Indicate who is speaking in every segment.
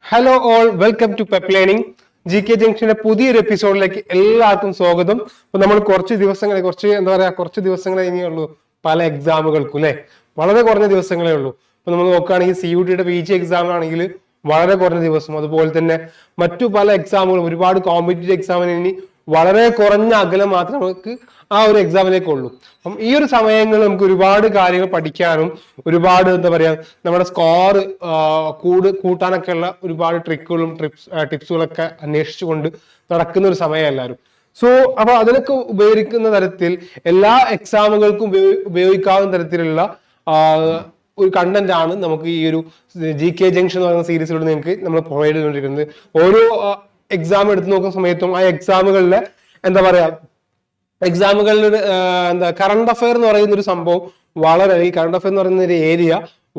Speaker 1: Hello all, welcome to Pep Learning. G K ജംഗ്ഷന്റെ പുതിയൊരു എപ്പിസോഡിലേക്ക് എല്ലാവർക്കും സ്വാഗതം. അപ്പൊ നമ്മൾ കുറച്ച് ദിവസങ്ങളെ ഇനിയുള്ളൂ പല എക്സാമുകൾക്കും അല്ലെ. വളരെ കുറഞ്ഞ ദിവസങ്ങളേ ഉള്ളൂ. അപ്പൊ നമ്മൾ നോക്കുകയാണെങ്കിൽ CUT PG എക്സാം ആണെങ്കിൽ വളരെ കുറഞ്ഞ ദിവസം, അതുപോലെ തന്നെ മറ്റു പല എക്സാമുകളും ഒരുപാട് കോമ്പറ്റീറ്റീവ് എക്സാമിന് ഇനി വളരെ കുറഞ്ഞ അകലം മാത്രമേ നമുക്ക് ആ ഒരു എക്സാമിലേക്ക് ഉള്ളൂ. അപ്പം ഈ ഒരു സമയങ്ങളിൽ നമുക്ക് ഒരുപാട് കാര്യങ്ങൾ പഠിക്കാനും ഒരുപാട് നമ്മുടെ സ്കോർ കൂട്ടാനൊക്കെ ഉള്ള ഒരുപാട് ട്രിക്കുകളും ടിപ്സുകളൊക്കെ അന്വേഷിച്ചുകൊണ്ട് നടക്കുന്ന ഒരു സമയം എല്ലാവരും. അപ്പൊ അതിനൊക്കെ ഉപയോഗിക്കുന്ന തരത്തിൽ എല്ലാ എക്സാമുകൾക്കും ഉപയോഗിക്കാവുന്ന തരത്തിലുള്ള ഒരു കണ്ടന്റ് ആണ് നമുക്ക് ഈ ഒരു GK ജംഗ്ഷൻ എന്ന് പറയുന്ന സീരീസിലൂടെ നിങ്ങൾക്ക് നമ്മൾ പ്രൊവൈഡ് ചെയ്തുകൊണ്ടിരിക്കുന്നത്. ഓരോ എക്സാം എടുത്തു നോക്കുന്ന സമയത്തും ആ എക്സാമുകളിലെ കറണ്ട് അഫയർ എന്ന് പറയുന്ന ഒരു സംഭവം ഈ കറണ്ട് അഫയർ എന്ന് പറയുന്ന ഒരു ഏരിയ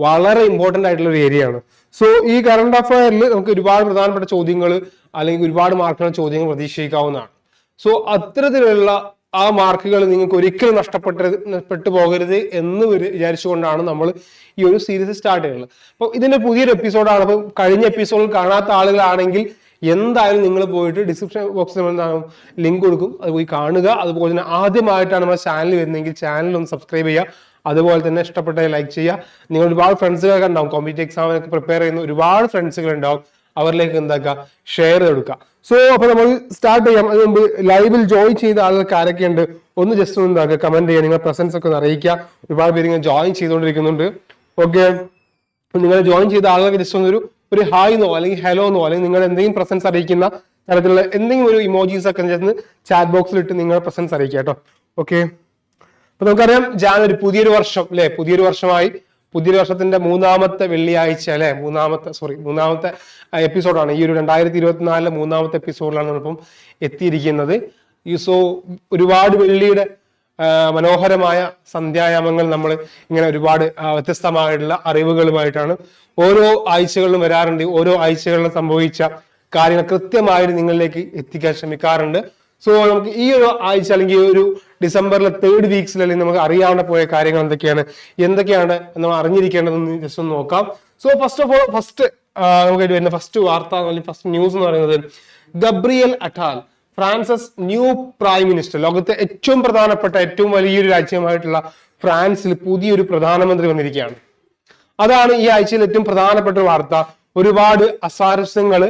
Speaker 1: വളരെ ഇമ്പോർട്ടന്റ് ആയിട്ടുള്ള ഒരു ഏരിയ ആണ്. ഈ കറണ്ട് അഫയറിൽ നമുക്ക് ഒരുപാട് പ്രധാനപ്പെട്ട ചോദ്യങ്ങൾ അല്ലെങ്കിൽ ഒരുപാട് മാർക്കുള്ള ചോദ്യങ്ങൾ പ്രതീക്ഷിക്കാവുന്നതാണ്. അത്തരത്തിലുള്ള ആ മാർക്കുകൾ നിങ്ങൾക്ക് ഒരിക്കലും നഷ്ടപ്പെട്ടു പോകരുത് എന്ന് വിചാരിച്ചുകൊണ്ടാണ് നമ്മൾ ഈ ഒരു സീരീസ് സ്റ്റാർട്ട് ചെയ്യുന്നത്. അപ്പൊ ഇതിന്റെ പുതിയൊരു എപ്പിസോഡാണ്. അപ്പൊ കഴിഞ്ഞ എപ്പിസോഡിൽ കാണാത്ത ആളുകളാണെങ്കിൽ എന്തായാലും നിങ്ങൾ പോയിട്ട് ഡിസ്ക്രിപ്ഷൻ ബോക്സിൽ ലിങ്ക് കൊടുക്കും, അത് പോയി കാണുക. അതുപോലെ തന്നെ ആദ്യമായിട്ടാണ് നമ്മുടെ ചാനൽ വരുന്നതെങ്കിൽ ചാനൽ ഒന്ന് സബ്സ്ക്രൈബ് ചെയ്യുക. അതുപോലെ തന്നെ ഇഷ്ടപ്പെട്ട ലൈക്ക് ചെയ്യുക. നിങ്ങൾ ഒരുപാട് ഫ്രണ്ട്സുകളൊക്കെ ഉണ്ടാവും, കോമ്പറ്റീവ് എക്സാമിനൊക്കെ പ്രിപ്പയർ ചെയ്യുന്ന ഒരുപാട് ഫ്രണ്ട്സുകൾ ഉണ്ടാവും, അവരിലേക്ക് ഷെയർ കൊടുക്കുക. അപ്പൊ നമ്മൾ സ്റ്റാർട്ട് ചെയ്യാം. അതിന് മുമ്പ് ലൈവിൽ ജോയിൻ ചെയ്ത ആളുകൾക്ക് ആരൊക്കെയുണ്ട് ഒന്ന് ജസ്റ്റ് ഒന്ന് കമന്റ് ചെയ്യുക, നിങ്ങളുടെ പ്രസൻസ് ഒക്കെ ഒന്ന് അറിയിക്കുക. ഒരുപാട് പേര് ഇങ്ങനെ ജോയിൻ ചെയ്തുകൊണ്ടിരിക്കുന്നുണ്ട്. ഓക്കെ, നിങ്ങൾ ജോയിൻ ചെയ്ത ആളുകൾക്ക് ജസ്റ്റ് ഒരു ഹായ് എന്നോ അല്ലെങ്കിൽ ഹലോ എന്നോ അല്ലെങ്കിൽ നിങ്ങൾ എന്തെങ്കിലും പ്രസൻസ് അറിയിക്കുന്ന തരത്തിലുള്ള എന്തെങ്കിലും ഒരു ഇമോജീസ് ഒക്കെ ചാറ്റ് ബോക്സിൽ ഇട്ട് നിങ്ങളുടെ പ്രസൻസ് അറിയിക്കുക കേട്ടോ. ഓക്കെ, അപ്പൊ നമുക്കറിയാം ജാനുവരി പുതിയൊരു വർഷം അല്ലെ, പുതിയൊരു വർഷമായി. പുതിയൊരു വർഷത്തിന്റെ മൂന്നാമത്തെ വെള്ളിയാഴ്ച അല്ലെ, മൂന്നാമത്തെ എപ്പിസോഡാണ്. ഈ ഒരു 2024 മൂന്നാമത്തെ എപ്പിസോഡിലാണ് നമ്മളിപ്പം എത്തിയിരിക്കുന്നത്. ഒരുപാട് വെള്ളിയുടെ മനോഹരമായ സന്ധ്യായാമങ്ങൾ നമ്മൾ ഇങ്ങനെ ഒരുപാട് വ്യത്യസ്തമായിട്ടുള്ള അറിവുകളുമായിട്ടാണ് ഓരോ ആഴ്ചകളിലും വരാറുണ്ട്. ഓരോ ആഴ്ചകളിലും സംഭവിച്ച കാര്യങ്ങൾ കൃത്യമായിട്ട് നിങ്ങളിലേക്ക് എത്തിക്കാൻ ശ്രമിക്കാറുണ്ട്. നമുക്ക് ഈ ഒരു ആഴ്ച അല്ലെങ്കിൽ ഈ ഒരു ഡിസംബറിലെ 3rd വീക്സിൽ അല്ലെങ്കിൽ നമുക്ക് അറിയാവുന്ന പോയ കാര്യങ്ങൾ എന്തൊക്കെയാണ് നമ്മൾ അറിഞ്ഞിരിക്കേണ്ടതെന്ന് ജസ്റ്റ് ഒന്ന് നോക്കാം. ഫസ്റ്റ് നമുക്ക് വരുന്ന ഫസ്റ്റ് വാർത്ത അല്ലെങ്കിൽ ഫസ്റ്റ് ന്യൂസ് എന്ന് പറയുന്നത് Gabriel Attal, France's new prime minister. ലോകത്തെ ഏറ്റവും പ്രധാനപ്പെട്ട ഏറ്റവും വലിയൊരു രാജ്യമായിട്ടുള്ള ഫ്രാൻസിൽ പുതിയൊരു പ്രധാനമന്ത്രി വന്നിരിക്കുകയാണ്. അതാണ് ഈ ആഴ്ചയിൽ ഏറ്റവും പ്രധാനപ്പെട്ട വാർത്ത. ഒരുപാട് അസ്വാരസ്യങ്ങൾ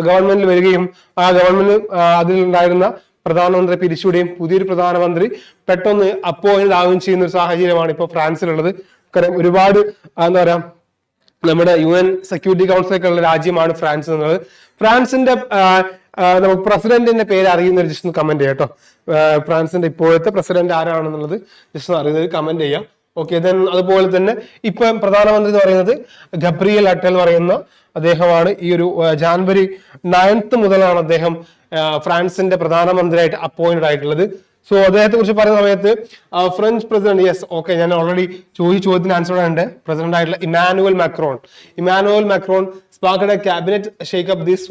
Speaker 1: ഗവൺമെന്റിൽ വരികയും ആ ഗവൺമെന്റ് അതിലുണ്ടായിരുന്ന പ്രധാനമന്ത്രി പിരിച്ചുവിടുകയും പുതിയൊരു പ്രധാനമന്ത്രി പെട്ടെന്ന് അപ്പോയിന്റ് ആവുകയും ചെയ്യുന്ന ഒരു സാഹചര്യമാണ് ഇപ്പോൾ ഫ്രാൻസിലുള്ളത്. ഒരുപാട് നമ്മുടെ UN സെക്യൂരിറ്റി കൗൺസിലൊക്കെ ഉള്ള രാജ്യമാണ് ഫ്രാൻസ് എന്നുള്ളത്. ഫ്രാൻസിന്റെ നമുക്ക് പ്രസിഡന്റിന്റെ പേര് അറിയുന്നവർ ജസ്റ്റ് ഒന്ന് കമന്റ് ചെയ്യാം കേട്ടോ. ഫ്രാൻസിന്റെ ഇപ്പോഴത്തെ പ്രസിഡന്റ് ആരാണെന്നുള്ളത് ജസ്റ്റ് അറിയുന്നവർ കമന്റ് ചെയ്യാം. ഓക്കെ, ദെൻ അതുപോലെ തന്നെ ഇപ്പൊ പ്രധാനമന്ത്രി എന്ന് പറയുന്നത് ഗബ്രിയൽ അറ്റൽ എന്ന് പറയുന്ന അദ്ദേഹമാണ്. ഈ ഒരു ജാനുവരി 9 മുതലാണ് അദ്ദേഹം ഫ്രാൻസിന്റെ പ്രധാനമന്ത്രിയായിട്ട് അപ്പോയിന്റഡ് ആയിട്ടുള്ളത്. അദ്ദേഹത്തെ കുറിച്ച് പറയുന്ന സമയത്ത് ഫ്രഞ്ച് പ്രസിഡന്റ്, ഞാൻ ഓൾറെഡി ചോദ്യത്തിന് ആൻസർ ഉണ്ട്. പ്രസിഡന്റ് ആയിട്ടുള്ള Emmanuel Macron sparked a cabinet shake-up this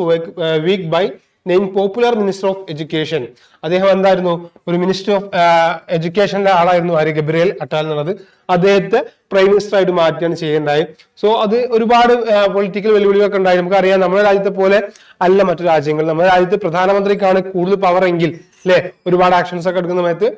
Speaker 1: week by named popular Minister of Education. അദ്ദേഹം എന്തായിരുന്നു, ഒരു മിനിസ്റ്റർ ഓഫ് എഡ്യൂക്കേഷന്റെ ആളായിരുന്നു ഗബ്രിയൽ അറ്റാൽ എന്നുള്ളത്. അദ്ദേഹത്തെ പ്രൈം മിനിസ്റ്റർ ആയിട്ട് മാറ്റുകയാണ് ചെയ്യേണ്ടായി. അത് ഒരുപാട് പൊളിറ്റിക്കൽ വെല്ലുവിളികളൊക്കെ ഉണ്ടായി. നമുക്കറിയാം നമ്മുടെ രാജ്യത്തെ പോലെ അല്ല മറ്റു രാജ്യങ്ങൾ. നമ്മുടെ രാജ്യത്ത് പ്രധാനമന്ത്രിക്കാണ് കൂടുതൽ പവർ എങ്കിൽ അല്ലെ, ഒരുപാട് ആക്ഷൻസ് ഒക്കെ എടുക്കുന്ന സമയത്ത്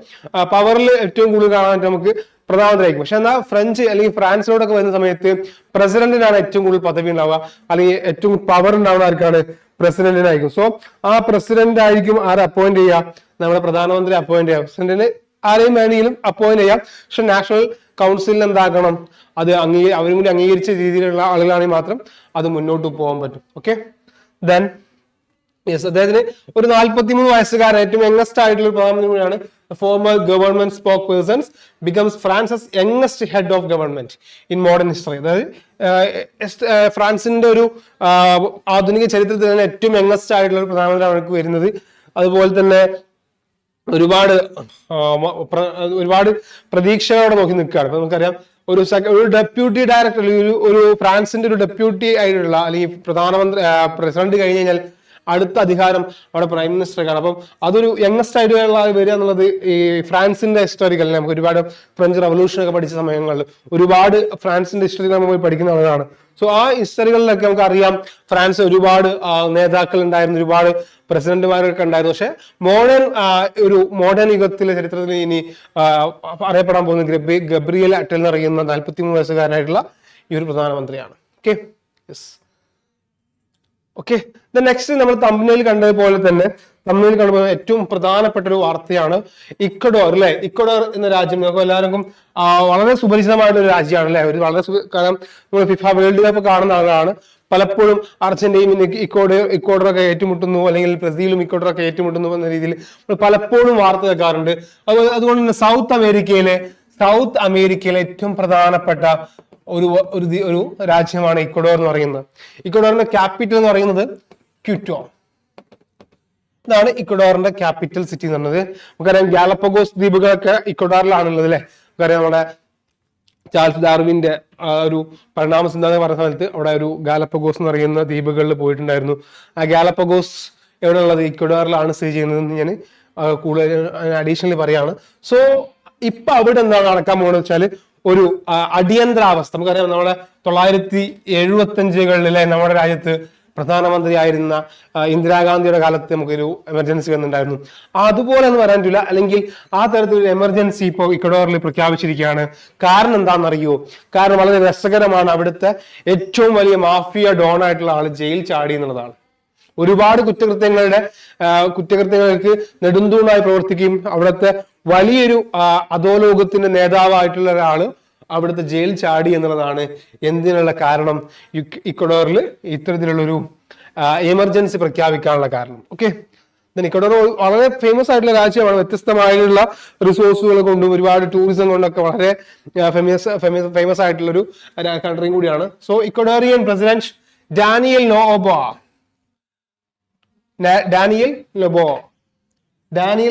Speaker 1: പവറിൽ ഏറ്റവും കൂടുതൽ കാണാൻ നമുക്ക് പ്രധാനമന്ത്രി ആയിരിക്കും. പക്ഷെ എന്നാൽ ഫ്രഞ്ച് അല്ലെങ്കിൽ ഫ്രാൻസിലോടൊക്കെ വരുന്ന സമയത്ത് പ്രസിഡന്റിനാണ് ഏറ്റവും കൂടുതൽ പദവി ഉണ്ടാവുക, അല്ലെങ്കിൽ ഏറ്റവും പവർ ഉണ്ടാവുന്ന ആർക്കാണ്, പ്രസിഡന്റിനായിരിക്കും. ആ പ്രസിഡന്റ് ആയിരിക്കും ആരെ അപ്പോയിന്റ് ചെയ്യുക, നമ്മുടെ പ്രധാനമന്ത്രി അപ്പോയിന്റ് ചെയ്യുക. പ്രസിഡന്റിന് ആരെയും വേണമെങ്കിലും അപ്പോയിന്റ് ചെയ്യാം. പക്ഷെ നാഷണൽ കൗൺസിലിൽ എന്താക്കണം, അത് അവരും കൂടി അംഗീകരിച്ച രീതിയിലുള്ള ആളുകളാണെങ്കിൽ മാത്രം അത് മുന്നോട്ട് പോകാൻ പറ്റും. ഓക്കെ, ദെൻ അദ്ദേഹത്തിന് ഒരു 43 വയസ്സുകാരൻ ഏറ്റവും യങ്ങസ്റ്റ് ആയിട്ടുള്ള പ്രധാനമന്ത്രിയാണ്. Former government spokespersons becomes France's youngest head of government in modern history. അതായത് ഫ്രാൻസിന്റെ ഒരു ആധുനിക ചരിത്രത്തിൽ തന്നെ ഏറ്റവും യങ്ങസ്റ്റ് ആയിട്ടുള്ള ഒരു പ്രധാനമന്ത്രി അവർക്ക് വരുന്നത്. അതുപോലെ തന്നെ ഒരുപാട് പ്രതീക്ഷകളോടെ നോക്കി നിൽക്കുകയാണ്. അപ്പൊ നമുക്കറിയാം ഒരു ഡെപ്യൂട്ടി ഡയറക്ടർ, ഒരു ഫ്രാൻസിന്റെ ഒരു ഡെപ്യൂട്ടി ആയിട്ടുള്ള അല്ലെങ്കിൽ പ്രസിഡന്റ് കഴിഞ്ഞ് കഴിഞ്ഞാൽ അടുത്ത അധികാരം അവിടെ പ്രൈം മിനിസ്റ്റർക്കാണ്. അപ്പം അതൊരു യങ്ങസ്റ്റ് ആയിട്ടുള്ള വരിക എന്നുള്ളത് ഈ ഫ്രാൻസിന്റെ ഹിസ്റ്ററിക്കൽ, നമുക്ക് ഒരുപാട് ഫ്രഞ്ച് റവല്യൂഷൻ ഒക്കെ പഠിച്ച സമയങ്ങളിൽ ഒരുപാട് ഫ്രാൻസിന്റെ ഹിസ്റ്ററി നമ്മൾ പോയി പഠിക്കുന്ന ആളാണ്. സോ ആ ഹിസ്റ്ററികളിലൊക്കെ നമുക്ക് അറിയാം ഫ്രാൻസ് ഒരുപാട് നേതാക്കൾ ഉണ്ടായിരുന്നു, ഒരുപാട് പ്രസിഡന്റുമാരൊക്കെ ഉണ്ടായിരുന്നു. പക്ഷെ മോഡേൺ യുഗത്തിലെ ചരിത്രത്തിൽ ഇനി അറിയപ്പെടാൻ പോകുന്ന ഗബ്രിയേൽ അറ്റൽ എന്ന് പറയുന്ന 43 വയസ്സുകാരനായിട്ടുള്ള ഈ ഒരു പ്രധാനമന്ത്രിയാണ്. Okay, yes. ഓക്കെ, നെക്സ്റ്റ് നമ്മൾ തംബ്നെയിൽ കണ്ടതുപോലെ തന്നെ ഏറ്റവും പ്രധാനപ്പെട്ട ഒരു വാർത്തയാണ് ഇക്വഡോർ അല്ലെ. ഇക്വഡോർ എന്ന രാജ്യം നമുക്ക് എല്ലാവർക്കും വളരെ സുപരിചിതമായിട്ടുള്ള ഒരു രാജ്യമാണ് അല്ലെ. ഒരു വളരെ കാരണം നമ്മൾ ഫിഫ വേൾഡ് കപ്പ് കാണുന്ന ആളാണ്. പലപ്പോഴും അർജന്റീന ഇക്വഡോറൊക്കെ ഏറ്റുമുട്ടുന്നു, അല്ലെങ്കിൽ ബ്രസീലും ഇക്വഡോറൊക്കെ ഏറ്റുമുട്ടുന്നു എന്ന രീതിയിൽ പലപ്പോഴും വാർത്ത കേൾക്കാറുണ്ട്. അതുകൊണ്ട് തന്നെ സൗത്ത് അമേരിക്കയിലെ ഏറ്റവും പ്രധാനപ്പെട്ട ഒരു രാജ്യമാണ് ഇക്വഡോർ എന്ന് പറയുന്നത്. ഇക്വഡോറിന്റെ ക്യാപിറ്റൽ എന്ന് പറയുന്നത് ക്വിറ്റോ. ഇതാണ് ഇക്വഡോറിന്റെ ക്യാപിറ്റൽ സിറ്റി എന്ന് പറയുന്നത്. നമുക്കറിയാം ഗാലപ്പഗോസ് ദ്വീപുകളൊക്കെ ഇക്വഡോറിലാണുള്ളത് അല്ലെ. നമുക്കറിയാം നമ്മുടെ ചാൾസ് ഡാർവിന്റെ ഒരു പരിണാമ സിദ്ധാന്തം പറഞ്ഞ സമയത്ത് അവിടെ ഒരു ഗാലപ്പഗോസ് എന്ന് പറയുന്ന ദ്വീപുകളിൽ പോയിട്ടുണ്ടായിരുന്നു. ആ ഗാലപ്പഗോസ് എവിടെ ഉള്ളത്? ഇക്വഡോറിലാണ് സ്ഥിതി ചെയ്യുന്നത് ഞാൻ കൂടുതൽ അഡീഷണലി പറയാണ്. സോ ഇപ്പൊ അവിടെ എന്താണ് നടക്കാൻ പോകുന്നത് വെച്ചാല് ഒരു അടിയന്തരാവസ്ഥ. നമുക്കറിയാം നമ്മുടെ 1975 നമ്മുടെ രാജ്യത്ത് പ്രധാനമന്ത്രിയായിരുന്ന ഇന്ദിരാഗാന്ധിയുടെ കാലത്ത് നമുക്കൊരു എമർജൻസി വന്നിട്ടുണ്ടായിരുന്നു. അതുപോലെ എന്ന് പറയാൻ പറ്റില്ല, അല്ലെങ്കിൽ ആ തരത്തിലൊരു എമർജൻസി ഇപ്പോൾ ഇക്വഡോറിൽ പ്രഖ്യാപിച്ചിരിക്കുകയാണ്. കാരണം എന്താണെന്നറിയോ? കാരണം വളരെ രസകരമാണ്. അവിടുത്തെ ഏറ്റവും വലിയ മാഫിയ ഡോൺ ആയിട്ടുള്ള ആള് ജയിൽ ചാടി എന്നുള്ളതാണ്. ഒരുപാട് കുറ്റകൃത്യങ്ങൾക്ക് നെടുന്തൂണായി പ്രവർത്തിക്കുകയും അവിടുത്തെ വലിയൊരു അധോലോകത്തിന്റെ നേതാവായിട്ടുള്ള ഒരാള് അവിടുത്തെ ജയിൽ ചാടി എന്നുള്ളതാണ് എന്തിനുള്ള കാരണം? ഇക്വഡോറിൽ ഇത്തരത്തിലുള്ളൊരു എമർജൻസി പ്രഖ്യാപിക്കാനുള്ള കാരണം. ഓക്കെ, ഇക്വഡോർ വളരെ ഫേമസ് ആയിട്ടുള്ള രാജ്യമാണ്. വ്യത്യസ്തമായിട്ടുള്ള റിസോഴ്സുകൾ കൊണ്ടും ഒരുപാട് ടൂറിസം കൊണ്ടൊക്കെ വളരെ ഫേമസ് ആയിട്ടുള്ള ഒരു കൺട്രിയും കൂടിയാണ്. So Ecuadorian president Daniel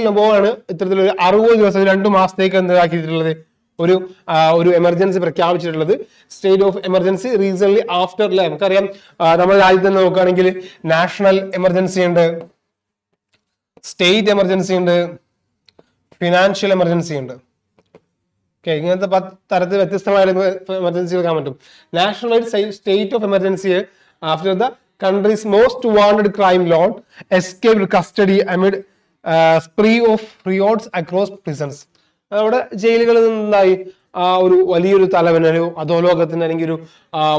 Speaker 1: Noboa ആണ് ഇത്തരത്തിലൊരു 60 ദിവസം 2 മാസത്തേക്ക് എന്താക്കിയിട്ടുള്ളത് ഒരു എമർജൻസി പ്രഖ്യാപിച്ചിട്ടുള്ളത്. State of emergency recently after അല്ലെ. നമുക്കറിയാം നമ്മുടെ രാജ്യത്ത് നോക്കുകയാണെങ്കിൽ നാഷണൽ എമർജൻസി ഉണ്ട്, സ്റ്റേറ്റ് എമർജൻസി ഉണ്ട്, ഫിനാൻഷ്യൽ എമർജൻസി ഉണ്ട്. ഓക്കെ, ഇങ്ങനത്തെ തരത്തിൽ വ്യത്യസ്തമായ എമർജൻസികൾ കാണാൻ പറ്റും. National state of emergency after the country's most wanted crime lord escaped custody amid spree of riots across prisons. അവിടെ ജയിലുകളിൽ നിന്നായി ഒരു വലിയൊരു തലവനോ അധോലോകത്തിന് അല്ലെങ്കിൽ ഒരു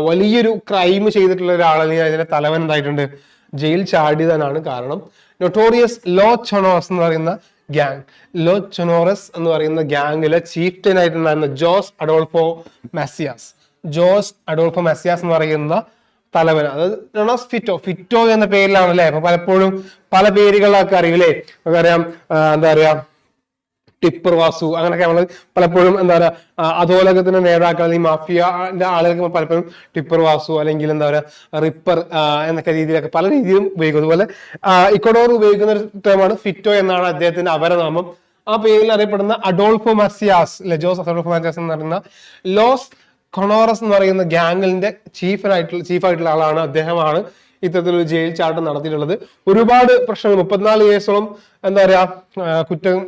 Speaker 1: വലിയൊരു ക്രൈം ചെയ്തിട്ടുള്ള ഒരാൾ അല്ലെങ്കിൽ അതിന്റെ തലവൻ എന്തായിട്ടുണ്ട്, ജയിൽ ചാടിയതാണ് കാരണം. നൊട്ടോറിയസ് ലോ ചൊനോറസ് എന്ന് പറയുന്ന ഗ്യാങ്ങിലെ ചീഫ്റ്റൻ ആയിട്ടുണ്ടായിരുന്ന ജോസ് അഡോൾഫോ മെസ്സിയാസ് എന്ന് പറയുന്ന തലവൻ, അതായത് ഫിറ്റോ എന്ന പേരിലാണ് അല്ലെ. അപ്പൊ പലപ്പോഴും പല പേരുകളൊക്കെ അറിയില്ലേ. നമുക്കറിയാം എന്താ പറയാ, ടിപ്പർ വാസു, അങ്ങനെയൊക്കെ നമ്മൾ പലപ്പോഴും എന്താ പറയാ അധോലോകത്തിന്റെ നേതാക്കൾ അല്ലെങ്കിൽ മാഫിയന്റെ ആളുകൾക്ക് പലപ്പോഴും ടിപ്പർ വാസു അല്ലെങ്കിൽ എന്താ പറയാ റിപ്പർ എന്നൊക്കെ രീതിയിലൊക്കെ പല രീതിയിലും ഉപയോഗിക്കും. അതുപോലെ ഇക്വഡോർ ഉപയോഗിക്കുന്ന ഒരു ടേമാണ് ഫിറ്റോ എന്നാണ് അദ്ദേഹത്തിന്റെ അപരനാമം. ആ പേരിൽ അറിയപ്പെടുന്ന അഡോൾഫോ മെസ്സിയാസ് അല്ലെ, ജോസ് അഡോൾഫോ മെസ്സിയാസ് എന്ന് പറയുന്ന ലോസ് കൊണോറസ് എന്ന് പറയുന്ന ഗ്യാങ്ങിന്റെ ചീഫായിട്ടുള്ള ആളാണ്. അദ്ദേഹമാണ് ഇത്തരത്തിലൊരു ജയിൽ ചാട്ടം നടത്തിയിട്ടുള്ളത്. ഒരുപാട് പ്രശ്നങ്ങൾ 34 കേസോളം എന്താ പറയാ കുറ്റം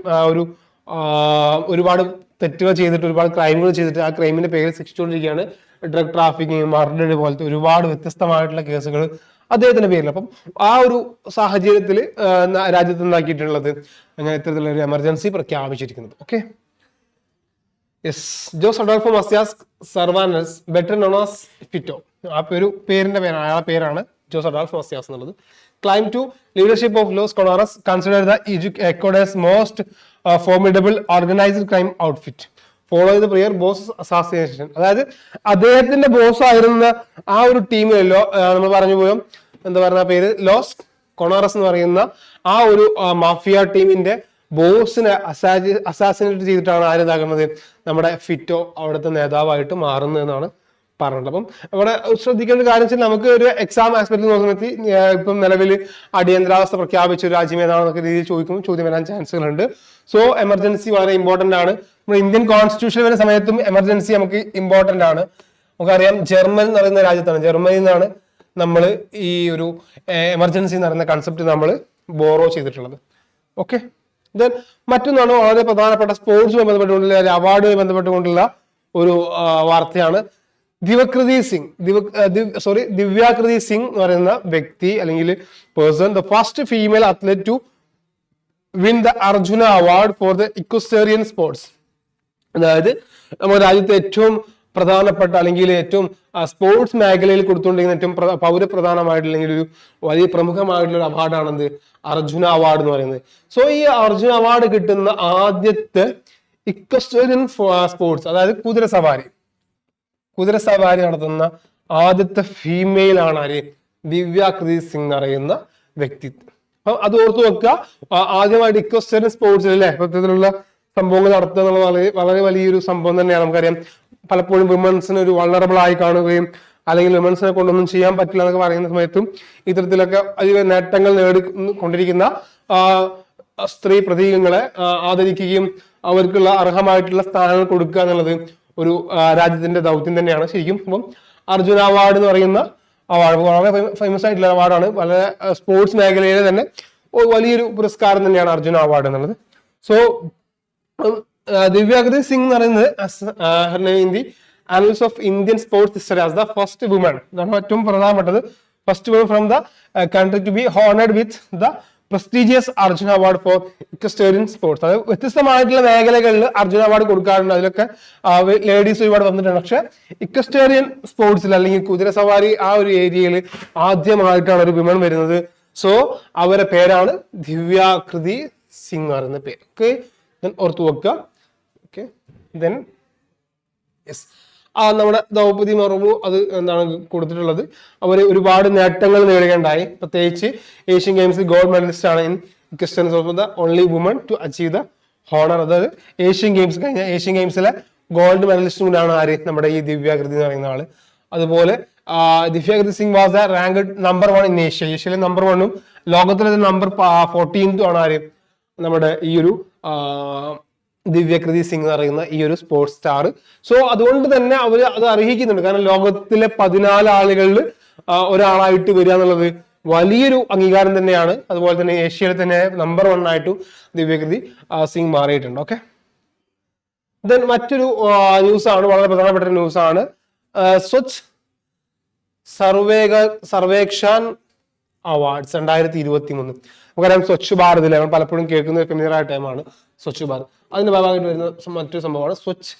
Speaker 1: ഒരുപാട് തെറ്റുകൾ ചെയ്തിട്ട് ഒരുപാട് ക്രൈമുകൾ ചെയ്തിട്ട് ആ ക്രൈമിന്റെ പേരിൽ ശിക്ഷിച്ചുകൊണ്ടിരിക്കുകയാണ്. ഡ്രഗ് ട്രാഫിക്കിങ്, മർഡർ പോലത്തെ ഒരുപാട് വ്യത്യസ്തമായിട്ടുള്ള കേസുകൾ അദ്ദേഹത്തിന്റെ പേരിൽ. അപ്പം ആ ഒരു സാഹചര്യത്തിൽ രാജ്യത്ത് ഉണ്ടാക്കിയിട്ടുള്ളത് അങ്ങനെ ഇത്തരത്തിലുള്ള ഒരു എമർജൻസി പ്രഖ്യാപിച്ചിരിക്കുന്നത്. Okay, yes. Jose Adolfo Macias Servanes, better known as Fito, ആ പേരിന്റെ പേരാണ്, അയാളുടെ പേരാണ് ജോസ് അഡോൾഫോ മെസ്സിയാസ് എന്നുള്ളത്. Claim to leadership of Los Choneros consider the Ecuador's most formidable organised crime outfit follow the prior boss assassination. അതായത് അദ്ദേഹത്തിന്റെ boss ആയിരുന്ന ആ ഒരു ടീമിലല്ലോ നമ്മൾ പറഞ്ഞു പോയോ എന്താ പറയുന്ന പേര്, ലോസ് കൊണോറസ് എന്ന് പറയുന്ന ആ ഒരു മാഫിയ ടീമിന്റെ ബോസിനെ അസാസിനേറ്റ് ചെയ്തിട്ടാണ് ആരിതാകുന്നത്, നമ്മുടെ ഫിറ്റോ അവിടുത്തെ നേതാവായിട്ട് മാറുന്നതെന്നാണ് പറഞ്ഞിട്ട്. അപ്പം അവിടെ ശ്രദ്ധിക്കേണ്ട കാര്യം വെച്ചാൽ നമുക്ക് ഒരു എക്സാം ആസ്പെക്ട് നോക്കുന്നത് ഇപ്പം നിലവിൽ അടിയന്തരാവസ്ഥ പ്രഖ്യാപിച്ച ഒരു രാജ്യം ഏതാണെന്നൊക്കെ രീതിയിൽ ചോദ്യം വരാൻ ചാൻസുകളുണ്ട്. സോ എമർജൻസി വളരെ ഇമ്പോർട്ടന്റ് ആണ്. നമ്മുടെ ഇന്ത്യൻ കോൺസ്റ്റിറ്റ്യൂഷൻ വരുന്ന സമയത്തും എമർജൻസി നമുക്ക് ഇമ്പോർട്ടന്റ് ആണ്. നമുക്കറിയാം ജർമ്മനി എന്ന് പറയുന്ന രാജ്യത്താണ്, ജർമ്മനിയിൽ നിന്നാണ് നമ്മൾ ഈ ഒരു എമർജൻസി എന്ന് പറയുന്ന കൺസെപ്റ്റ് നമ്മൾ ബോറോ ചെയ്തിട്ടുള്ളത്. ഓക്കെ, ദെൻ മറ്റൊന്നാണ് വളരെ പ്രധാനപ്പെട്ട സ്പോർട്സുമായി ബന്ധപ്പെട്ടുകൊണ്ടുള്ള ഒരു അവാർഡുമായി ബന്ധപ്പെട്ടുകൊണ്ടുള്ള ഒരു വാർത്തയാണ്. ദിവ്യാകൃതി സിംഗ് എന്ന് പറയുന്ന വ്യക്തി അല്ലെങ്കിൽ person, the first female athlete to win the Arjuna award for the equestrian sports. അതായത് നമ്മുടെ രാജ്യത്തെ ഏറ്റവും പ്രധാനപ്പെട്ട അല്ലെങ്കിൽ ഏറ്റവും സ്പോർട്സ് മേഖലയിൽ കൊടുത്തുകൊണ്ടിരിക്കുന്ന ഏറ്റവും പൗരപ്രധാനമായിട്ടുള്ള അല്ലെങ്കിൽ ഒരു വലിയ പ്രമുഖമായിട്ടുള്ള ഒരു അവാർഡാണെന്ത് അർജുന അവാർഡ് എന്ന് പറയുന്നത്. സോ ഈ അർജുന അവാർഡ് കിട്ടുന്ന ആദ്യത്തെ ഇക്വസ്റ്റേറിയൻ സ്പോർട്സ്, അതായത് കുതിരസവാരി നടത്തുന്ന ആദ്യത്തെ ഫീമെയിൽ ആണ് ആര്? ദിവ്യാകൃതി സിംഗ് എന്ന് പറയുന്ന വ്യക്തിത്വം. അപ്പൊ അത് ഓർത്തു വെക്കുക. ആദ്യമായിട്ട് ഇക്വസ്റ്റേറിയൻ സ്പോർട്സിൽ അല്ലെ ഇത്തരത്തിലുള്ള സംഭവങ്ങൾ നടത്തുക എന്നുള്ളത് വളരെ വളരെ വലിയൊരു സംഭവം തന്നെയാണ്. നമുക്കറിയാം പലപ്പോഴും വിമൻസിന് ഒരു വൾണറബിൾ ആയി കാണുകയും അല്ലെങ്കിൽ വിമൻസിനെ കൊണ്ടൊന്നും ചെയ്യാൻ പറ്റില്ല എന്നൊക്കെ പറയുന്ന സമയത്തും ഇത്തരത്തിലൊക്കെ അധിക നേട്ടങ്ങൾ നേടിക്കൊണ്ടിരിക്കുന്ന സ്ത്രീ പ്രതീകങ്ങളെ ആദരിക്കുകയും അവർക്കുള്ള അർഹമായിട്ടുള്ള സ്ഥാനങ്ങൾ കൊടുക്കുക എന്നുള്ളത് ഒരു രാജ്യത്തിന്റെ ദൗത്യം തന്നെയാണ് ശരിക്കും. അപ്പം അർജുന അവാർഡ് എന്ന് പറയുന്ന അവാർഡ് വളരെ ഫേമസ് ആയിട്ടുള്ള അവാർഡാണ്. വളരെ സ്പോർട്സ് മേഖലയിലെ തന്നെ വലിയൊരു പുരസ്കാരം തന്നെയാണ് അർജുന അവാർഡ് എന്നുള്ളത്. സോ ദിവ്യാകൃതി സിംഗ് എന്ന് പറയുന്നത് annals of Indian sports history as the first woman, ഇതാണ് ഏറ്റവും പ്രധാനപ്പെട്ടത്, first woman from the country to be honoured with the prestigious Arjuna award for equestrian sports. അതായത് വ്യത്യസ്തമായിട്ടുള്ള മേഖലകളിൽ അർജുന അവാർഡ് കൊടുക്കാറുണ്ട്. അതിലൊക്കെ ലേഡീസ് ഒരുപാട് വന്നിട്ടുണ്ട്. പക്ഷെ ഇക്വസ്റ്റേറിയൻ സ്പോർട്സിൽ അല്ലെങ്കിൽ കുതിരസവാരി ആ ഒരു ഏരിയയിൽ ആദ്യമായിട്ടാണ് ഒരു വിമൺ വരുന്നത്. സോ അവരുടെ പേരാണ് ദിവ്യാകൃതി സിംഗ് എന്ന് പറയുന്ന പേര്. ഓക്കെ, ഓർത്തു വെക്കുക. ഓക്കെ, ദെൻ യെസ്, നമ്മുടെ ദ്രൗപദി മുർമു അത് എന്താണ് കൊടുത്തിട്ടുള്ളത്, അവർ ഒരുപാട് നേട്ടങ്ങൾ നേടുകയുണ്ടായി. പ്രത്യേകിച്ച് ഏഷ്യൻ ഗെയിംസിൽ ഗോൾഡ് മെഡലിസ്റ്റ് ആണ് in equestrian sports, the only woman to achieve the honour. അതായത് ഏഷ്യൻ ഗെയിംസ് കഴിഞ്ഞ ഏഷ്യൻ ഗെയിംസിലെ ഗോൾഡ് മെഡലിസ്റ്റും കൂടെയാണ് ആര്? നമ്മുടെ ഈ ദിവ്യാകൃതി എന്ന് പറയുന്ന ആള്. അതുപോലെ Divyakriti Singh was the ranked number 1 in Asia. ഏഷ്യയിലെ നമ്പർ 1ഉം ലോകത്തിലെ നമ്പർ 14 ആണ് ആര്? നമ്മുടെ ഈ ഒരു ദിവ്യകൃതി സിംഗ് എന്ന് പറയുന്ന ഈ ഒരു സ്പോർട്സ് സ്റ്റാർ. സോ അതുകൊണ്ട് തന്നെ അവർ അത് അർഹിക്കുന്നുണ്ട്. കാരണം ലോകത്തിലെ 14 ആളുകളിൽ ഒരാളായിട്ട് വരിക എന്നുള്ളത് വലിയൊരു അംഗീകാരം തന്നെയാണ്. അതുപോലെ തന്നെ ഏഷ്യയിലെ തന്നെ നമ്പർ 1 ആയിട്ടും ദിവ്യകൃതി സിംഗ് മാറിയിട്ടുണ്ട്. ഓക്കെ, ദെൻ മറ്റൊരു ന്യൂസ് ആണ്, വളരെ പ്രധാനപ്പെട്ട ന്യൂസ് ആണ്. സ്വച്ഛ് സർവേക്ഷൺ അവാർഡ്സ് 2023. നമുക്കറിയാം സ്വച്ഛ് ഭാരതിലെ നമ്മൾ പലപ്പോഴും കേൾക്കുന്ന ഫെമിലിയർ ആയ ടൈമാണ് സ്വച്ഛ് ഭാരത്. അതിന്റെ ഭാഗമായിട്ട് വരുന്ന മറ്റൊരു സംഭവമാണ് സ്വച്ഛ്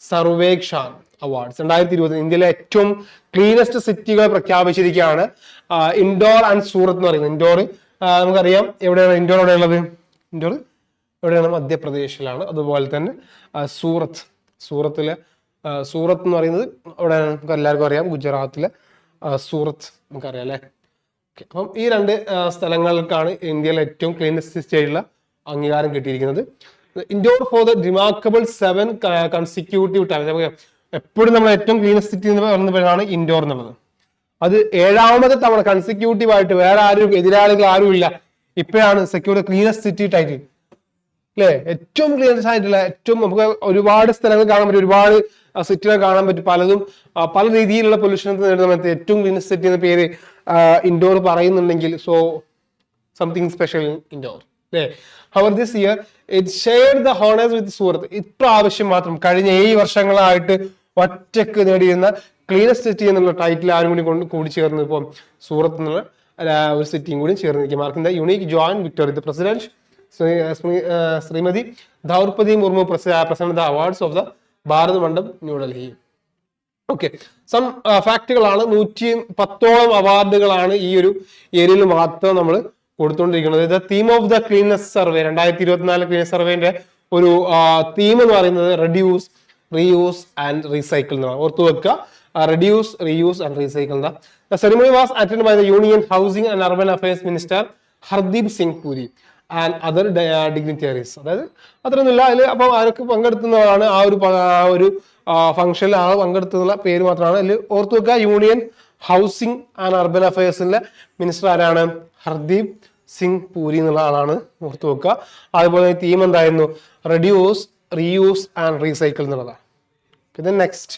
Speaker 1: സർവേക്ഷൺ അവാർഡ്സ് 2020. ഇന്ത്യയിലെ ഏറ്റവും ക്ലീനസ്റ്റ് സിറ്റികൾ പ്രഖ്യാപിച്ചിരിക്കുകയാണ്. ഇൻഡോർ ആൻഡ് സൂറത്ത് എന്ന് പറയുന്നത്. ഇൻഡോർ നമുക്കറിയാം എവിടെയാണ് ഇൻഡോർ എവിടെയുള്ളത്? ഇൻഡോർ എവിടെയാണ്? മധ്യപ്രദേശിലാണ്. അതുപോലെ തന്നെ സൂറത്ത് എന്ന് പറയുന്നത് എവിടെയാണ്? നമുക്ക് എല്ലാവർക്കും അറിയാം, ഗുജറാത്തിലെ സൂറത്ത് നമുക്കറിയാം അല്ലെ. അപ്പം ഈ 2 സ്ഥലങ്ങൾക്കാണ് ഇന്ത്യയിലെ ഏറ്റവും ക്ലീനസ്റ്റ് സിറ്റി ആയിട്ടുള്ള അംഗീകാരം കിട്ടിയിരിക്കുന്നത്. Indore for the remarkable 7 consecutive time. എപ്പോഴും നമ്മൾ ഏറ്റവും ക്ലീനസ്റ്റ് സിറ്റി എന്ന് പറയുന്നതാണ് ഇൻഡോർ എന്നുള്ളത്. അത് 7ാമത്തെ തവണ കൺസിക്യൂട്ടീവ് ആയിട്ട് വേറെ ആരും എതിരാളികൾ ആരും ഇല്ല. ഇപ്പോഴാണ് സെക്യൂർ ക്ലീനസ്റ്റ് സിറ്റി ടൈറ്റിൽ അല്ലെ. ഏറ്റവും ക്ലീനസ്റ്റ് ആയിട്ടുള്ള ഏറ്റവും നമുക്ക് ഒരുപാട് സ്ഥലങ്ങൾ കാണാൻ പറ്റും, ഒരുപാട് സിറ്റികൾ കാണാൻ പറ്റും. പലതും പല രീതിയിലുള്ള പൊല്യൂഷൻ നേരിടുന്ന സമയത്ത് ഏറ്റവും ക്ലീനസ്റ്റ് സിറ്റി എന്ന പേര് ഇൻഡോർ പറയുന്നുണ്ടെങ്കിൽ സോ സംതിങ് സ്പെഷ്യൽ ഇൻഡോർ അല്ലേ. However this year it shared the honours with Surat. ഇപ്രാവശ്യം മാത്രം കഴിഞ്ഞ 7 വർഷങ്ങളായിട്ട് ഒറ്റക്ക് നേടിയിരുന്ന ക്ലീനസ്റ്റ് സിറ്റി എന്നുള്ള ടൈറ്റിൽ ആരും കൂടി ചേർന്ന് ഇപ്പം സൂറത്ത് എന്നുള്ള ഒരു സിറ്റിയും കൂടി ചേർന്നിരിക്കും. Marking the unique joint victory. The president Shrimati Droupadi Murmu present the awards of the Bharat Mandap New Delhi. Okay, some ഫാക്ടുകളാണ്. 110ഓളം അവാർഡുകളാണ് ഈ ഒരു ഏരിയയിൽ മാത്രം നമ്മൾ കൊടുത്തുകൊണ്ടിരിക്കുന്നത്. The theme of the ക്ലീനസ് survey 2024 ക്ലീനസ് സർവേന്റെ ഒരു തീം എന്ന് പറയുന്നത് റെഡ്യൂസ്, റീയൂസ് ആൻഡ് റീസൈക്കിൾ എന്നാണ്. ഓർത്തു വെക്കുക, reduce, reuse and recycle. The ceremony was attend by the union housing and urban affairs minister Hardeep Singh Puri and other dignitaries. അതായത് അത്രയൊന്നുമില്ല അതിൽ. അപ്പം ആരൊക്കെ പങ്കെടുത്തുന്നതാണ് ആ ഒരു ഫംഗ്ഷനിൽ പങ്കെടുത്തുള്ള പേര് മാത്രമാണ് അതിൽ ഓർത്തു വെക്കുക. യൂണിയൻ ഹൗസിംഗ് ആൻഡ് അർബൻ അഫയേഴ്സിന്റെ മിനിസ്റ്റർ ആരാണ്? ഹർദീപ് സിംഗ് പൂരി എന്നുള്ള ആളാണ്, ഓർത്തു വെക്കുക. അതുപോലെ തീം എന്തായിരുന്നു? റെഡ്യൂസ്, റീയൂസ് ആൻഡ് റീസൈക്കിൾ എന്നുള്ളതാണ്. പിന്നെ നെക്സ്റ്റ്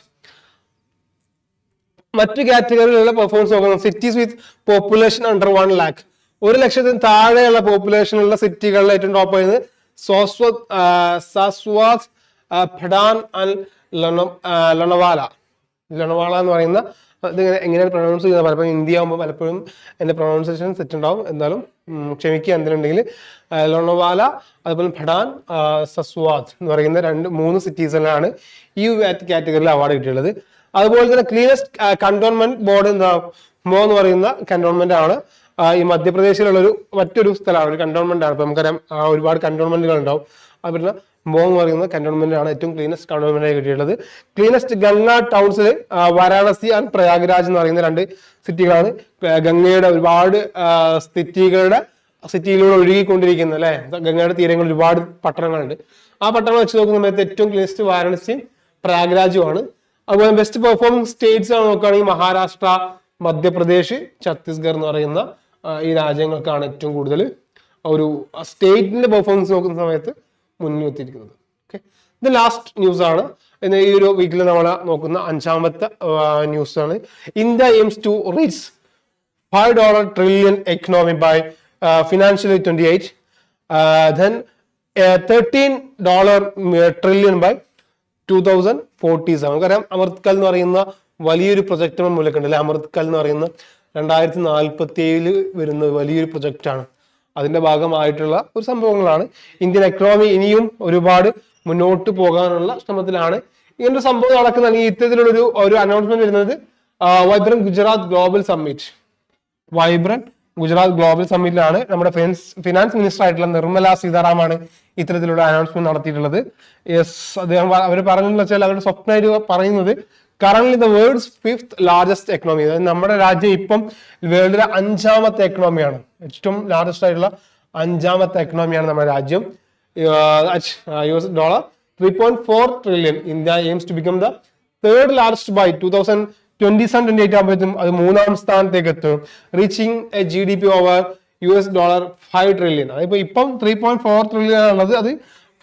Speaker 1: മറ്റു കാറ്റഗറിയിലുള്ള പെർഫോമൻസ് നോക്കുന്നത് സിറ്റീസ് വിത്ത് പോപ്പുലേഷൻ അണ്ടർ 1 lakh, 1,00,000 താഴെയുള്ള പോപ്പുലേഷൻ ഉള്ള സിറ്റികളിൽ ഏറ്റവും ടോപ്പ് ചെയ്യുന്നത് സാസ്വാത്, പഠാൻ ആൻഡ് ലൊണവാല എന്ന് പറയുന്ന ഇത് എങ്ങനെയാണ് പ്രൊണൗൺസ് ചെയ്യുന്നത്. പലപ്പോഴും ഹിന്ദി ആകുമ്പോൾ പലപ്പോഴും എൻ്റെ പ്രൊണൗൺസിയേഷൻ സെറ്റ് ഉണ്ടാവും, എന്നാലും ക്ഷമിക്കുക എന്തിനുണ്ടെങ്കിൽ. ലൊണവാല, അതുപോലെ പഠാൻ, സസ്വാത് എന്ന് പറയുന്ന 3 സിറ്റീസിലാണ് ഈ കാറ്റഗറിയിൽ അവാർഡ് കിട്ടിയുള്ളത്. അതുപോലെ തന്നെ ക്ലീനസ്റ്റ് കണ്ടോൺമെന്റ് ബോർഡ് മോ എന്ന് പറയുന്ന കണ്ടോൺമെന്റ് ആണ് ഈ മധ്യപ്രദേശിലുള്ള മറ്റൊരു സ്ഥലമാണ്, ഒരു കണ്ടോൺമെന്റ് ആണ്. ഇപ്പൊ നമുക്കറിയാം ഒരുപാട് കണ്ടോൺമെന്റുകൾ ഉണ്ടാവും. അതുപോലെ മോ എന്ന് പറയുന്ന കണ്ടോൺമെന്റ് ആണ് ഏറ്റവും ക്ലീനസ്റ്റ് കണ്ടോൺമെന്റ് ആയി കിട്ടിയിട്ടുള്ളത്. Cleanest Ganga Townsville Varanasi and Prayagraj എന്ന് പറയുന്ന 2 സിറ്റികളാണ്. ഗംഗയുടെ ഒരുപാട് സിറ്റിയിലൂടെ ഒഴുകിക്കൊണ്ടിരിക്കുന്ന അല്ലെ, ഗംഗയുടെ തീരങ്ങളിൽ ഒരുപാട് പട്ടണങ്ങളുണ്ട്. ആ പട്ടണം വെച്ച് നോക്കുന്ന സമയത്ത് ഏറ്റവും ക്ലീനസ്റ്റ് വാരാണസിയും പ്രയാഗ്രാജുമാണ്. അതുപോലെ ബെസ്റ്റ് പെർഫോമിംഗ് സ്റ്റേറ്റ്സ് ആണ് നോക്കുകയാണെങ്കിൽ മഹാരാഷ്ട്ര, മധ്യപ്രദേശ്, ഛത്തീസ്ഗഡ് എന്ന് പറയുന്ന ഈ രാജ്യങ്ങൾക്കാണ് ഏറ്റവും കൂടുതൽ ഒരു സ്റ്റേറ്റിന്റെ പെർഫോമൻസ് നോക്കുന്ന സമയത്ത് മുൻനിർത്തിയിരിക്കുന്നത്. ഓക്കെ, ഇത് ലാസ്റ്റ് ന്യൂസ് ആണ്. ഈ ഒരു വീക്കിൽ നമ്മൾ നോക്കുന്ന 5ാമത്തെ ന്യൂസ് ആണ്. India aims to reach $5 trillion economy by financial year 28, then $13 trillion by 2047. നമുക്കറിയാം അമൃത് കൽ എന്ന് പറയുന്ന വലിയൊരു പ്രൊജക്ട് നമ്മൾ മുന്നിലേക്കുണ്ട് അല്ലെ. അമൃത് കൽ എന്ന് പറയുന്ന 2047 വരുന്ന വലിയൊരു പ്രൊജക്റ്റാണ്. അതിന്റെ ഭാഗമായിട്ടുള്ള ഒരു സംഭവങ്ങളാണ്. ഇന്ത്യൻ എക്കണോമി ഇനിയും ഒരുപാട് മുന്നോട്ട് പോകാനുള്ള ശ്രമത്തിലാണ്. ഇങ്ങനൊരു സംഭവം നടക്കുന്നതാണ്. ഇത്തരത്തിലുള്ള ഒരു അനൗൺസ്മെന്റ് വരുന്നത് Vibrant Gujarat Global Summit. Vibrant Gujarat Global സമ്മിറ്റിലാണ് നമ്മുടെ ഫിനാൻസ് മിനിസ്റ്റർ ആയിട്ടുള്ള നിർമ്മല സീതാറാമാണ് ഇത്തരത്തിലുള്ള അനൗൺസ്മെന്റ് നടത്തിയിട്ടുള്ളത്. യെസ്, അദ്ദേഹം അവർ പറഞ്ഞെന്ന് വെച്ചാൽ അവരുടെ സ്വപ്നമായിട്ട് പറയുന്നത് current the world's 5th largest economy, അതായത് നമ്മുടെ രാജ്യം ഇപ്പം വേൾഡിലെ 5ാമത്തെ എക്കണോമിയാണ്. ഏറ്റവും ലാർജസ്റ്റ് ആയിട്ടുള്ള 5ാമത്തെ എക്കണോമിയാണ് നമ്മുടെ രാജ്യം. $3.4 trillion. India aims to become the 3rd largest by 2027-28 ആകുമ്പോഴത്തേക്കും അത് 3ാം സ്ഥാനത്തേക്ക് എത്തും. Reaching A GDP over $5 trillion. അതിപ്പോ ഇപ്പം 3.4 trillion ആണുള്ളത്, അത്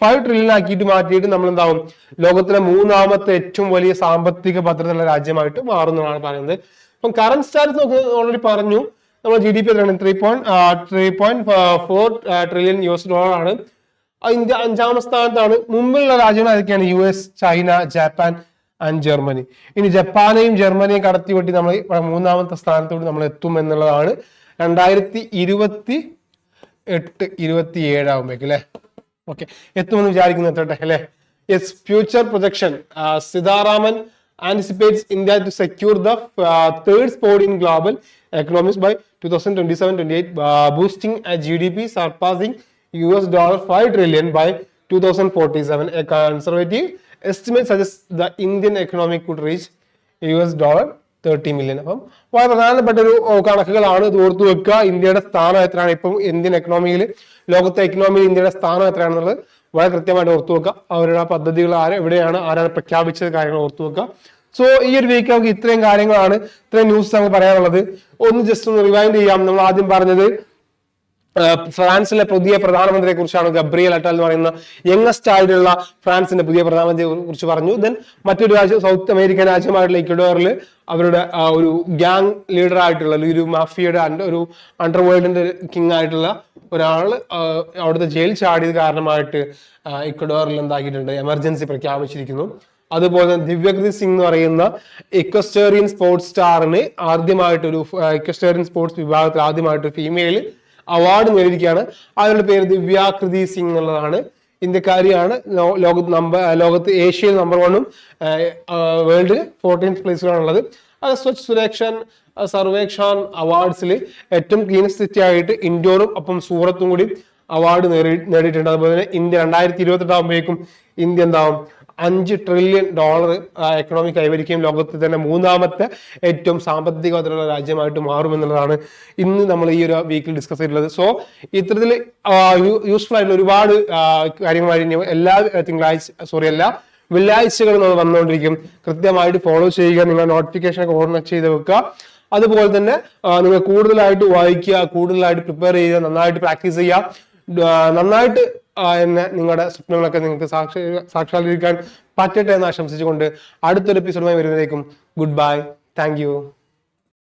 Speaker 1: 5 trillion ആക്കിയിട്ട് മാറ്റിയിട്ട് നമ്മൾ എന്താവും ലോകത്തിലെ 3ാമത്തെ ഏറ്റവും വലിയ സാമ്പത്തിക ഭദ്രതയുള്ള രാജ്യമായിട്ട് മാറുന്നതാണ് പറയുന്നത്. ഇപ്പം കറന്റ് സ്റ്റാറ്റസ് നോക്കുന്നത് ഓൾറെഡി പറഞ്ഞു. നമ്മൾ GDP എത്രയാണ്? $3.4 trillion ആണ്. ഇന്ത്യ 5ാം സ്ഥാനത്താണ്. മുമ്പുള്ള രാജ്യങ്ങൾ ഏതൊക്കെയാണ്? US, China, Japan and Germany. ഇനി ജപ്പാനെയും ജർമ്മനിയും കടത്തിവെട്ടി നമ്മൾ 3ാമത്തെ സ്ഥാനത്തോട് നമ്മൾ എത്തും എന്നുള്ളതാണ് 2028-27 ആകുമ്പോഴേക്കും അല്ലെ. ഓക്കെ, എത്തുമെന്ന് വിചാരിക്കുന്നു എത്തട്ടെ അല്ലെ. Yes, future projection. Sitharaman anticipates India to secure the 3rd spot in global economies by 2027-28, boosting a GDP surpassing $5 trillion by 2047. A conservative estimate suggests the Indian economy could reach $30 million. അപ്പം വളരെ പ്രധാനപ്പെട്ട ഒരു കണക്കുകളാണ്. ഇത് ഓർത്തു വെക്കുക. ഇന്ത്യയുടെ സ്ഥാനം എത്രയാണ് ഇപ്പം ഇന്ത്യൻ എക്കണോമിയിൽ, ലോകത്തെ എക്കണോമിയിൽ ഇന്ത്യയുടെ സ്ഥാനം എത്രയാണെന്നുള്ളത് വളരെ കൃത്യമായിട്ട് ഓർത്തു വെക്കുക. അവരുടെ പദ്ധതികൾ എവിടെയാണ്, ആരാണ് പ്രഖ്യാപിച്ചത്, കാര്യങ്ങൾ ഓർത്തു വെക്കുക. സോ ഈ ഒരു വീക്ക് നമുക്ക് ഇത്രയും കാര്യങ്ങളാണ്, ഇത്രയും ന്യൂസ് നമുക്ക് പറയാനുള്ളത്. ഒന്ന് ജസ്റ്റ് ഒന്ന് റിവൈൻഡ് ചെയ്യാം. നമ്മൾ ആദ്യം പറഞ്ഞത് ഫ്രാൻസിലെ പുതിയ പ്രധാനമന്ത്രിയെ കുറിച്ചാണ്. ഗബ്രിയൽ അറ്റൽ എന്ന് പറയുന്ന യങ്ങസ്റ്റ് ആയിട്ടുള്ള ഫ്രാൻസിന്റെ പുതിയ പ്രധാനമന്ത്രിയെ കുറിച്ച് പറഞ്ഞു. ദെൻ മറ്റൊരു രാജ്യം, സൗത്ത് അമേരിക്കൻ രാജ്യമായിട്ടുള്ള ഇക്വഡോറിൽ അവരുടെ ഒരു ഗ്യാങ് ലീഡർ ആയിട്ടുള്ള ഒരു മാഫിയയുടെ ഒരു അണ്ടർവേൾഡിന്റെ കിങ് ആയിട്ടുള്ള ഒരാൾ അവിടുത്തെ ജയിൽ ചാടിയത് കാരണമായിട്ട് ഇക്വഡോറിൽ എന്താക്കിയിട്ടുണ്ട്, എമർജൻസി പ്രഖ്യാപിച്ചിരിക്കുന്നു. അതുപോലെ തന്നെ ദിവ്യകൃതി സിംഗ് എന്ന് പറയുന്ന ഇക്വസ്റ്റേറിയൻ സ്പോർട്സ് സ്റ്റാറിന് ആദ്യമായിട്ട് ഇക്വസ്റ്റേറിയൻ സ്പോർട്സ് വിഭാഗത്തിൽ ആദ്യമായിട്ട് ഫീമെയിൽ അവാർഡ് നേടിയിരിക്കുകയാണ്. അവരുടെ പേര് ദിവ്യാകൃതി സിംഗ് എന്നുള്ളതാണ്. ഇന്ത്യക്കാരിയാണ്. ലോകത്ത് ഏഷ്യയിൽ നമ്പർ 1ഉം വേൾഡിൽ 14th പ്ലേസിലാണുള്ളത്. സ്വച്ഛ് സുരക്ഷൻ സർവേക്ഷൺ അവാർഡ്സിൽ ഏറ്റവും ക്ലീനസ്റ്റ് സിറ്റി ആയിട്ട് ഇൻഡോറും ഒപ്പം സൂറത്തും കൂടി അവാർഡ് നേടിയിട്ടുണ്ട്. അതുപോലെ തന്നെ ഇന്ത്യ 2028 ആകുമ്പോഴേക്കും ഇന്ത്യ എന്താവും $5 trillion എക്കണോമി കൈവരിക്കുകയും ലോകത്തിൽ തന്നെ 3ാമത്തെ ഏറ്റവും സാമ്പത്തിക ഭദ്രതയുള്ള രാജ്യമായിട്ട് മാറുമെന്നുള്ളതാണ് ഇന്ന് നമ്മൾ ഈ ഒരു വീക്കിൽ ഡിസ്കസ് ചെയ്തിട്ടുള്ളത്. സോ ഇത്തരത്തിൽ യൂസ്ഫുൾ ആയിട്ടുള്ള ഒരുപാട് കാര്യങ്ങളായി എല്ലാ വെള്ളിയാഴ്ചകളും നമ്മൾ വന്നുകൊണ്ടിരിക്കും. കൃത്യമായിട്ട് ഫോളോ ചെയ്യുക, നിങ്ങളുടെ നോട്ടിഫിക്കേഷൻ ഒക്കെ ഓൺ ചെയ്ത് വെക്കുക. അതുപോലെ തന്നെ നിങ്ങൾ കൂടുതലായിട്ട് വായിക്കുക, കൂടുതലായിട്ട് പ്രിപ്പയർ ചെയ്യുക, നന്നായിട്ട് പ്രാക്ടീസ് ചെയ്യുക, നന്നായിട്ട് നിങ്ങളുടെ സ്വപ്നങ്ങളൊക്കെ നിങ്ങൾക്ക് സാക്ഷാത്കരിക്കാൻ പറ്റട്ടെ എന്ന് ആശംസിച്ചുകൊണ്ട് അടുത്തൊരു എപ്പിസോഡുമായി വരുന്നതിലേക്കും ഗുഡ് ബൈ. Thank you.